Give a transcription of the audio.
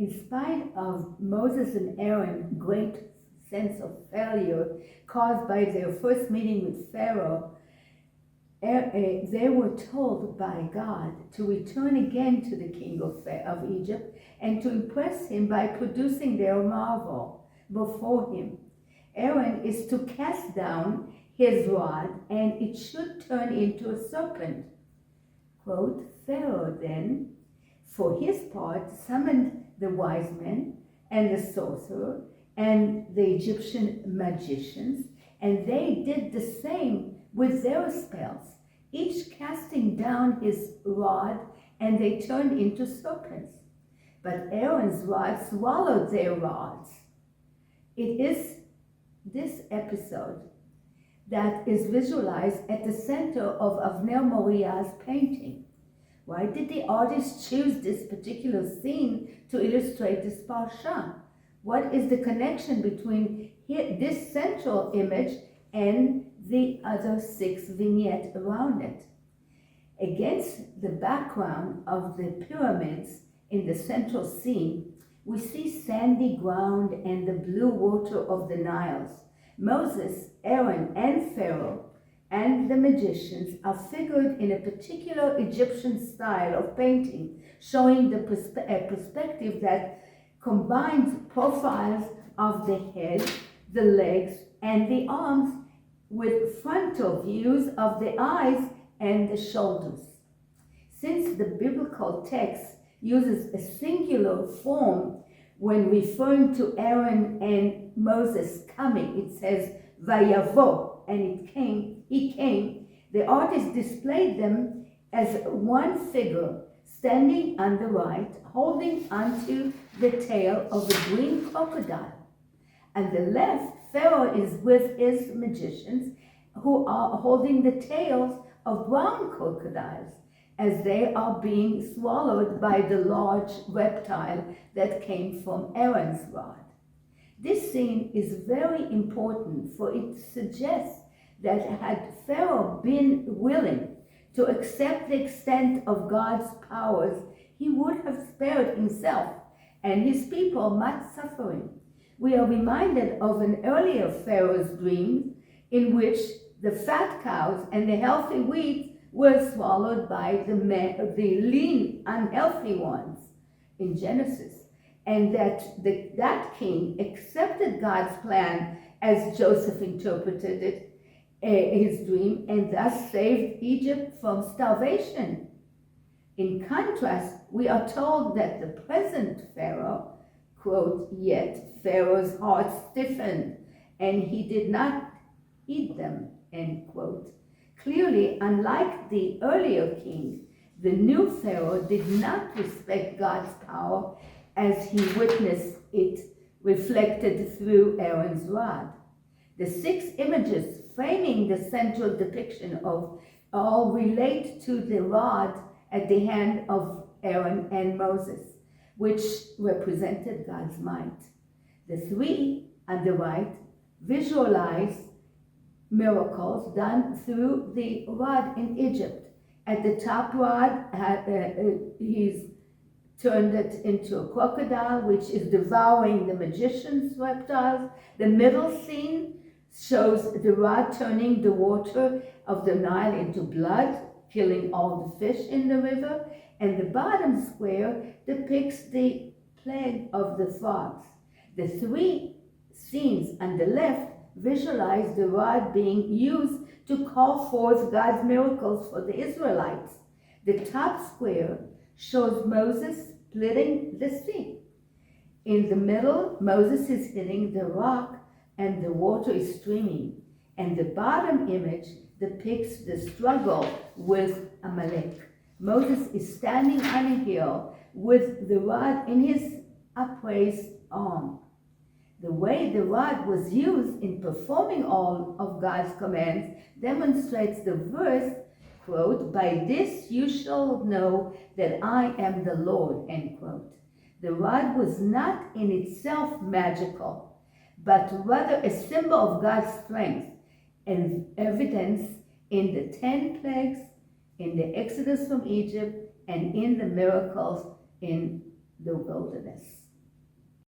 In spite of Moses and Aaron's great sense of failure caused by their first meeting with Pharaoh, they were told by God to return again to the king of Egypt and to impress him by producing their marvel before him. Aaron is to cast down his rod and it should turn into a serpent. Quote, Pharaoh then, for his part, summoned the wise men and the sorcerer and the Egyptian magicians, and they did the same with their spells, each casting down his rod, and they turned into serpents. But Aaron's rod swallowed their rods. It is this episode that is visualized at the center of Avner Moriah's painting. Why did the artist choose this particular scene to illustrate this parsha? What is the connection between this central image and the other 6 vignettes around it? Against the background of the pyramids in the central scene, we see sandy ground and the blue water of the Niles. Moses, Aaron, and Pharaoh and the magicians are figured in a particular Egyptian style of painting, showing the perspective that combines profiles of the head, the legs, and the arms with frontal views of the eyes and the shoulders. Since the biblical text uses a singular form when referring to Aaron and Moses coming, it says Vayavo, and he came, the artist displayed them as one figure standing on the right, holding onto the tail of a green crocodile. On the left, Pharaoh is with his magicians who are holding the tails of brown crocodiles as they are being swallowed by the large reptile that came from Aaron's rod. This scene is very important, for it suggests that had Pharaoh been willing to accept the extent of God's powers, he would have spared himself and his people much suffering. We are reminded of an earlier Pharaoh's dream in which the fat cows and the healthy wheat were swallowed by the lean, unhealthy ones in Genesis, and that that king accepted God's plan as Joseph interpreted it, his dream, and thus saved Egypt from starvation. In contrast, we are told that the present Pharaoh, quote, yet Pharaoh's heart stiffened, and he did not heed them, end quote. Clearly, unlike the earlier king, the new Pharaoh did not respect God's power as he witnessed it reflected through Aaron's rod. The 6 images framing the central depiction of all relate to the rod at the hand of Aaron and Moses, which represented God's might. The 3 on the right visualize miracles done through the rod in Egypt. At the top rod, he's turned it into a crocodile, which is devouring the magician's reptiles. The middle scene shows the rod turning the water of the Nile into blood, killing all the fish in the river. And the bottom square depicts the plague of the frogs. The 3 scenes on the left visualize the rod being used to call forth God's miracles for the Israelites. The top square shows Moses splitting the sea. In the middle, Moses is hitting the rock and the water is streaming. And the bottom image depicts the struggle with Amalek. Moses is standing on a hill with the rod in his upraised arm. The way the rod was used in performing all of God's commands demonstrates the verse, quote, by this you shall know that I am the Lord, end quote. The rod was not in itself magical, but rather a symbol of God's strength and evidence in the 10 plagues, in the exodus from Egypt, and in the miracles in the wilderness.